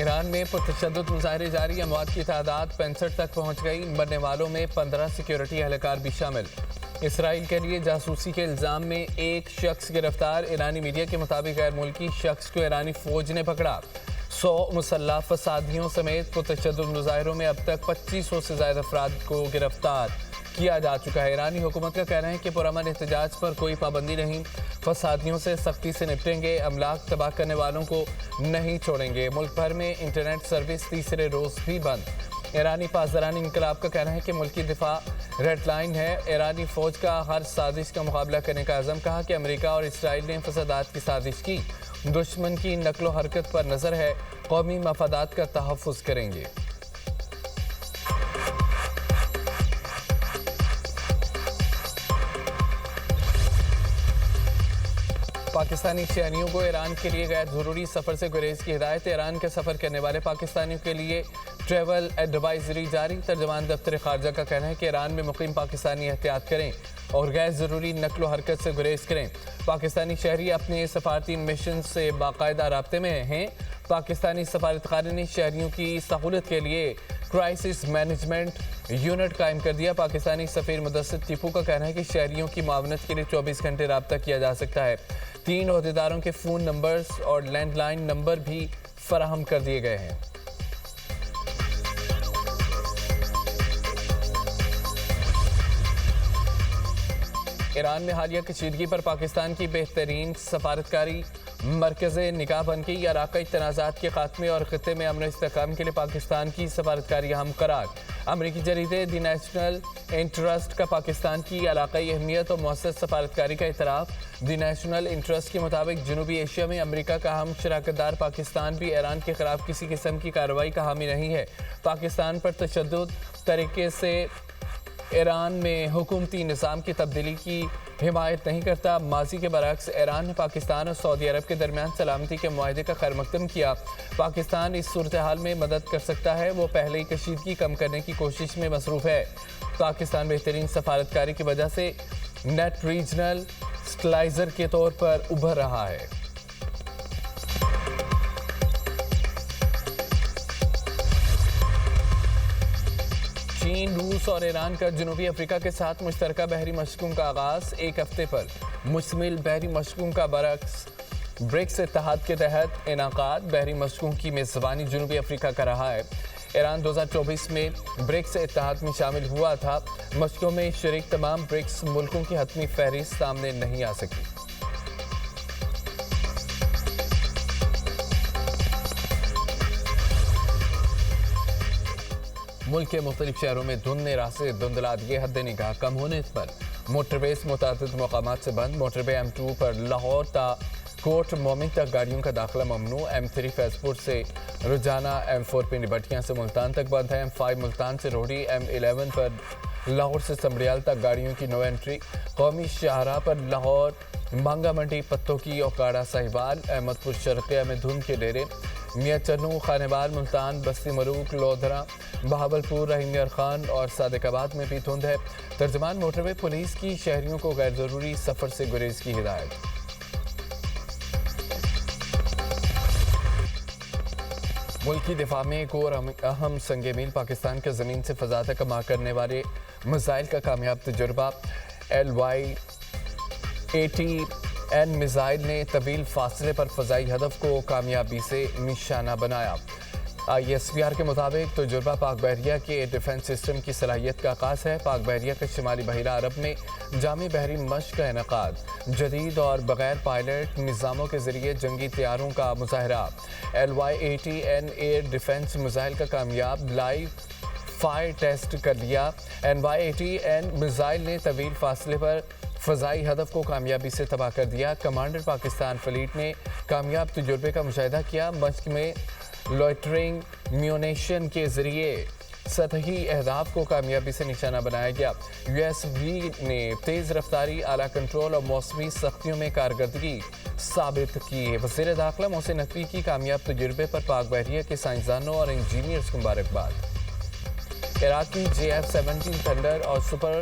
ایران میں پرتشدد مظاہرے جاری، اموات کی تعداد 65 تک پہنچ گئی، مرنے والوں میں 15 سیکیورٹی اہلکار بھی شامل۔ اسرائیل کے لیے جاسوسی کے الزام میں ایک شخص گرفتار، ایرانی میڈیا کے مطابق غیر ملکی شخص کو ایرانی فوج نے پکڑا۔ 100 مسلح فسادیوں سمیت پرتشدد مظاہروں میں اب تک 2500 سے زائد افراد کو گرفتار کیا جا چکا ہے۔ ایرانی حکومت کا کہنا ہے کہ پرامن احتجاج پر کوئی پابندی نہیں، فسادیوں سے سختی سے نپٹیں گے، املاک تباہ کرنے والوں کو نہیں چھوڑیں گے۔ ملک بھر میں انٹرنیٹ سروس تیسرے روز بھی بند۔ ایرانی پاسداران انقلاب کا کہنا ہے کہ ملکی دفاع ریڈ لائن ہے، ایرانی فوج کا ہر سازش کا مقابلہ کرنے کا عزم۔ کہا کہ امریکہ اور اسرائیل نے فسادات کی سازش کی، دشمن کی نقل و حرکت پر نظر ہے، قومی مفادات کا تحفظ کریں گے۔ پاکستانی شہریوں کو ایران کے لیے غیر ضروری سفر سے گریز کی ہدایت۔ ایران کے سفر کرنے والے پاکستانیوں کے لیے ٹریول ایڈوائزری جاری۔ ترجمان دفتر خارجہ کا کہنا ہے کہ ایران میں مقیم پاکستانی احتیاط کریں اور غیر ضروری نقل و حرکت سے گریز کریں۔ پاکستانی شہری اپنے سفارتی مشن سے باقاعدہ رابطے میں ہیں۔ پاکستانی سفارتخانے نے شہریوں کی سہولت کے لیے کرائسس مینجمنٹ یونٹ قائم کر دیا۔ پاکستانی سفیر مدثر ٹیپو کا کہنا ہے کہ شہریوں کی معاونت کے لیے 24 گھنٹے رابطہ کیا جا سکتا ہے۔ 3 عہدیداروں کے فون نمبرز اور لینڈ لائن نمبر بھی فراہم کر دیے گئے ہیں۔ ایران میں حالیہ کشیدگی پر پاکستان کی بہترین سفارتکاری مرکز نگاہ بن گئی۔ علاقائی تنازعات کے خاتمے اور خطے میں امن و استحکام کے لیے پاکستان کی سفارتکاری اہم قرار۔ امریکی جریدے دی نیشنل انٹرسٹ کا پاکستان کی علاقائی اہمیت اور مؤثر سفارتکاری کا اعتراف۔ دی نیشنل انٹرسٹ کے مطابق جنوبی ایشیا میں امریکہ کا اہم شراکت دار پاکستان بھی ایران کے خلاف کسی قسم کی کارروائی کا حامی نہیں ہے۔ پاکستان پر تشدد طریقے سے ایران میں حکومتی نظام کی تبدیلی کی حمایت نہیں کرتا۔ ماضی کے برعکس ایران نے پاکستان اور سعودی عرب کے درمیان سلامتی کے معاہدے کا خیر مقدم کیا۔ پاکستان اس صورتحال میں مدد کر سکتا ہے، وہ پہلے ہی کشیدگی کم کرنے کی کوشش میں مصروف ہے۔ پاکستان بہترین سفارتکاری کی وجہ سے نیٹ ریجنل سٹلائزر کے طور پر ابھر رہا ہے۔ چین، روس اور ایران کا جنوبی افریقہ کے ساتھ مشترکہ بحری مشقوں کا آغاز۔ 1 ہفتے پر مشتمل بحری مشقوں کا برکس اتحاد کے تحت انعقاد۔ بحری مشقوں کی میزبانی جنوبی افریقہ کا رہا ہے۔ ایران 2024 میں برکس اتحاد میں شامل ہوا تھا۔ مشقوں میں شریک تمام برکس ملکوں کی حتمی فہرست سامنے نہیں آ سکی۔ ملک کے مختلف شہروں میں دھند نے راہ سے دھندلا دیے، حد نگاہ کم ہونے پر موٹر ویز متعدد مقامات سے بند۔ موٹر وے M2 پر لاہور تا کوٹ مومن تک گاڑیوں کا داخلہ ممنوع۔ M3 فیض پور سے روجانہ، M4 پنڈی بٹیاں سے ملتان تک بند ہے۔ M5 ملتان سے روہڑی، M11 پر لاہور سے سمڑیال تک گاڑیوں کی نو انٹری۔ قومی شاہراہ پر لاہور مانگا منڈی، پتوں کی اوکاڑا ساہیوال، احمد پور شرقیہ میں دھند کے ڈیرے۔ میاں چنو، خانیوال، ملتان، بستی ملوک، لودھرا، بہاول پور، رحیم یار خان اور صادق آباد میں بھی دھند ہے۔ ترجمان موٹر وے پولیس کی شہریوں کو غیر ضروری سفر سے گریز کی ہدایت۔ ملک کی دفاع میں ایک اور اہم سنگ میل، پاکستان کے زمین سے فضا تک کما کرنے والے میزائل کا کامیاب تجربہ۔ LY-80N میزائل نے طویل فاصلے پر فضائی ہدف کو کامیابی سے نشانہ بنایا۔ ISPR کے مطابق تجربہ پاک بحریہ کے ڈیفنس سسٹم کی صلاحیت کا آغاز ہے۔ پاک بحریہ کا شمالی بحیرہ عرب میں جامع بحری مشق کا انعقاد۔ جدید اور بغیر پائلٹ نظاموں کے ذریعے جنگی طیاروں کا مظاہرہ۔ LY-80N ایئر ڈیفنس میزائل کا کامیاب لائیو فائر ٹیسٹ کر لیا۔ LY-80N میزائل نے طویل فاصلے پر فضائی ہدف کو کامیابی سے تباہ کر دیا۔ کمانڈر پاکستان فلیٹ نے کامیاب تجربے کا مشاہدہ کیا۔ مشق میں لوئٹرنگ میونیشن کے ذریعے سطحی اہداف کو کامیابی سے نشانہ بنایا گیا۔ USV نے تیز رفتاری، اعلیٰ کنٹرول اور موسمی سختیوں میں کارکردگی ثابت کی ہے۔ وزیر داخلہ محسن نقوی کی کامیاب تجربے پر پاک بحریہ کے سائنسدانوں اور انجینئرز کو مبارکباد۔ عراق کی JF-17 تھنڈر اور سپر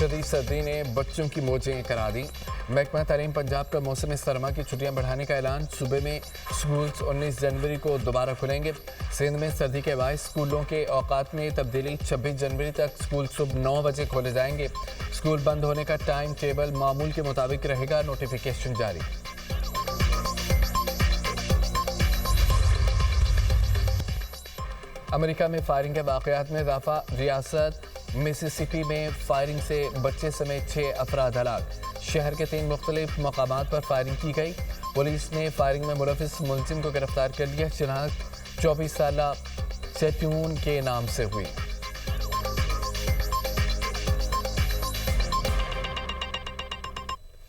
شدید سردی نے بچوں کی موجیں کرا دی۔ محکمہ تعلیم پنجاب کا موسم سرما کی چھٹیاں بڑھانے کا اعلان۔ صوبے میں سکولز 19 جنوری کو دوبارہ کھلیں گے۔ سندھ میں سردی کے باعث سکولوں کے اوقات میں تبدیلی۔ 26 جنوری تک سکول صبح 9 بجے کھولے جائیں گے۔ سکول بند ہونے کا ٹائم ٹیبل معمول کے مطابق رہے گا، نوٹیفیکیشن جاری۔ امریکہ میں فائرنگ کے واقعات میں اضافہ۔ ریاست مسیسپی میں فائرنگ سے بچے سمیت 6 افراد ہلاک۔ شہر کے 3 مختلف مقامات پر فائرنگ کی گئی۔ پولیس نے فائرنگ میں ملوث ملزم کو گرفتار کر لیا۔ شناخت 24 سالہ سیٹیون کے نام سے ہوئی۔